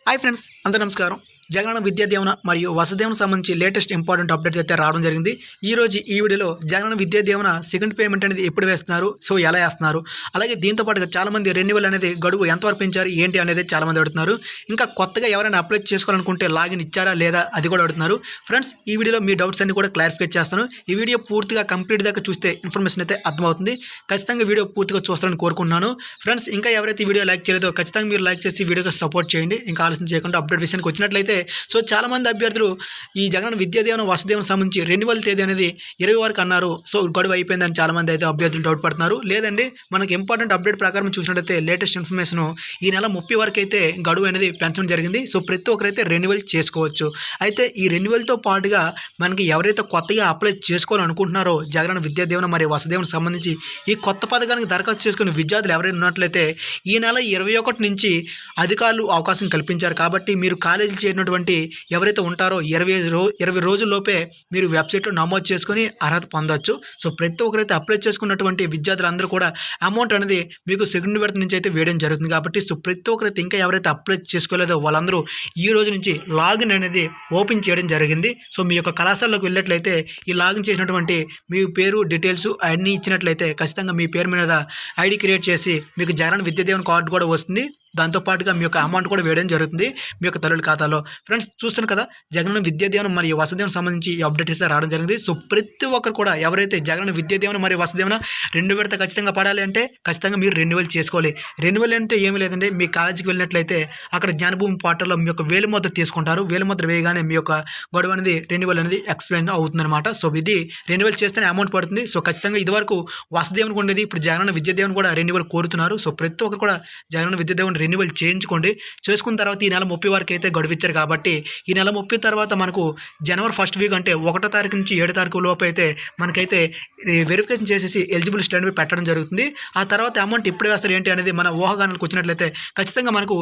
Hi friends, అందరూ నమస్కారం. జగనన్న విద్యా దీవెన మరియు వసతిదీవెన సంబంధించి లేటెస్ట్ ఇంపార్టెంట్ అప్డేట్ అయితే రావడం జరిగింది. ఈరోజు ఈ వీడియోలో జగనన్న విద్యా దీవెన సెకండ్ పేమెంట్ అనేది ఎప్పుడు వేస్తున్నారు, సో ఎలా వేస్తున్నారు, అలాగే దీంతో పాటుగా చాలామంది రెన్యువల్ అనేది గడువు ఎంతవరకు పెంచారు ఏంటి అనేది చాలామంది అడుగుతున్నారు. ఇంకా కొత్తగా ఎవరైనా అప్లై చేసుకోవాలనుకుంటే లాగిన్ ఇచ్చారా లేదా అది కూడా అడుగుతున్నారు. ఫ్రెండ్స్, ఈ వీడియోలో మీ డౌట్స్ అన్ని కూడా క్లారిఫై చేస్తాను. ఈ వీడియో పూర్తిగా కంప్లీట్ దాకా చూస్తే ఇన్ఫర్మేషన్ అయితే అర్థమవుతుంది. ఖచ్చితంగా వీడియో పూర్తిగా చూస్తారని కోరుకుంటున్నాను. ఫ్రెండ్స్, ఇంకా ఎవరైతే ఈ వీడియో లైక్ చేయలేదో ఖచ్చితంగా మీరు లైక్ చేసి వీడియోకి సపోర్ట్ చేయండి. ఇంకా ఆలోచన చేయకుండా అప్డేట్ విషయానికి వచ్చినట్లయితే, సో చాలామంది అభ్యర్థులు ఈ జగనన్న విద్యా దీవెన వసతిదీవెన సంబంధించి రెన్యువల్ తేదీ అనేది 20 వరకు అన్నారు. సో గడువు అయిపోయిందని చాలామంది అయితే అభ్యర్థులు డౌట్ పడుతున్నారు. లేదండి, మనకి ఇంపార్టెంట్ అప్డేట్ ప్రకారం చూసినట్లయితే లేటెస్ట్ ఇన్ఫర్మేషన్ ఈ నెల 30 వరకు అయితే గడువు అనేది పెంచడం జరిగింది. సో ప్రతి ఒక్కరైతే రెన్యువల్ చేసుకోవచ్చు. అయితే ఈ రెన్యువల్తో పాటుగా మనకి ఎవరైతే కొత్తగా అప్లై చేసుకోవాలనుకుంటున్నారో జగనన్న విద్యా దీవెన మరియు వసతిదీవెన సంబంధించి ఈ కొత్త పథకానికి దరఖాస్తు చేసుకునే విద్యార్థులు ఎవరైనా ఉన్నట్లయితే ఈ నెల 21 నుంచి అధికారులు అవకాశం కల్పించారు. కాబట్టి మీరు కాలేజీలు చేరినటువంటి ఎవరైతే ఉంటారో 20 రోజుల్లోపే మీరు వెబ్సైట్లో నమోదు చేసుకొని అర్హత పొందవచ్చు. సో ప్రతి ఒక్కరైతే అప్లై చేసుకున్నటువంటి విద్యార్థులందరూ కూడా అమౌంట్ అనేది మీకు సెకండ్ విడత నుంచి అయితే వేయడం జరుగుతుంది. కాబట్టి సో ప్రతి ఒక్కరైతే ఇంకా ఎవరైతే అప్లై చేసుకోలేదో వాళ్ళందరూ ఈ రోజు నుంచి లాగిన్ అనేది ఓపెన్ చేయడం జరిగింది. సో మీ యొక్క కళాశాలలోకి వెళ్ళినట్లయితే ఈ లాగిన్ చేసినటువంటి మీ పేరు డీటెయిల్స్ అన్నీ ఇచ్చినట్లయితే ఖచ్చితంగా మీ పేరు మీద ఐడి క్రియేట్ చేసి మీకు జగనన్న విద్యా దీవెన కార్డు కూడా వస్తుంది. దాంతోపాటుగా మీ యొక్క అమౌంట్ కూడా వేయడం జరుగుతుంది మీ యొక్క తల్లుల ఖాతాలో. ఫ్రెండ్స్, చూస్తున్నారు కదా, జగనన్న విద్యా దీవెన మరియు వసతిదీవెన సంబంధించి ఈ అప్డేట్ అయితే రావడం జరిగింది. సో ప్రతి ఒక్కరు కూడా ఎవరైతే జగనన్న విద్యా దీవెన మరియు వసతిదీవెన 2 విడత ఖచ్చితంగా పడాలి అంటే ఖచ్చితంగా మీరు రెన్యువల్ చేసుకోవాలి. రెన్యువల్ అంటే ఏమీ లేదండి, మీ కాలేజీకి వెళ్ళినట్లయితే అక్కడ జ్ఞానభూమి పోర్టల్లో మీ యొక్క వేలిముద్ర తీసుకుంటారు. వేలిముద్ర వేయగానే మీ యొక్క గడువు అనేది రెన్యువల్ అనేది ఎక్స్ప్లెయిన్ అవుతుందన్నమాట. సో ఇది రెన్యువల్ చేస్తేనే అమౌంట్ పడుతుంది. సో ఖచ్చితంగా ఇదివరకు వసతిదీవెనకు ఉండేది, ఇప్పుడు జగనన్న విద్యా దీవెన కూడా రెన్యువల్ కోరుతున్నారు. సో ప్రతి ఒక్కరు కూడా జగనన్న విద్యా దీవెన రెన్యువల్ చేయించుకోండి. చేసుకున్న తర్వాత ఈ నెల 30 వరకు అయితే గడువు ఇచ్చారు. కాబట్టి ఈ నెల 30 తర్వాత మనకు జనవరి 1st వీక్ అంటే 1వ తారీఖు నుంచి 7వ తారీఖు లోపు అయితే మనకైతే వెరిఫికేషన్ చేసేసి ఎలిజిబుల్ లిస్ట్ అనేది పెట్టడం జరుగుతుంది. ఆ తర్వాత అమౌంట్ ఎప్పుడు వేస్తారు ఏంటి అనేది మన ఊహాగానాలకు వచ్చినట్లయితే ఖచ్చితంగా మనకు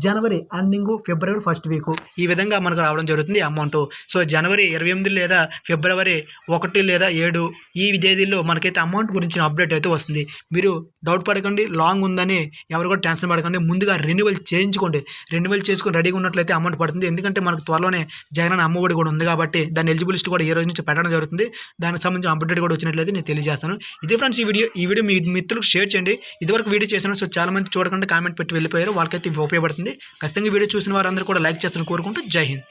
జనవరి ఎండింగ్ ఫిబ్రవరి 1st వీక్ ఈ విధంగా మనకు రావడం జరుగుతుంది అమౌంట్. సో జనవరి 28 లేదా ఫిబ్రవరి 1 లేదా 7 ఈ తేదీల్లో మనకైతే అమౌంట్ గురించిన అప్డేట్ అయితే వస్తుంది. మీరు డౌట్ పడకండి, లాంగ్ ఉందని ఎవరు కూడా టెన్షన్ పడకండి. ముందుగా రెన్యువల్ చేయించుకోండి. రెన్యువల్ చేసుకొని రెడీగా ఉన్నట్లయితే అమౌంట్ పడుతుంది. ఎందుకంటే మనకు త్వరలోనే జగనన్న అమ్మఒడి కూడా ఉంది కాబట్టి దాని ఎలిజిబుల్ లిస్ట్ కూడా ఈ రోజు నుంచి పెట్టడం జరుగుతుంది. దానికి సంబంధించిన అప్డేట్ కూడా వచ్చినట్లయితే నేను తెలియజేస్తాను. ఇదే ఫ్రెండ్స్ ఈ వీడియో మీ మిత్రులకు షేర్ చేయండి. ఇదివరకు వీడియో చేశాను, సో చాలా మంది చూడకుండా కామెంట్ పెట్టి వెళ్ళిపోయారు, వాళ్ళకైతే ఉపయోగపడుతుంది. ఖచ్చితంగా వీడియో చూసిన వారందరూ కూడా లైక్ చేస్తారని కోరుకుంటూ జై హింద్.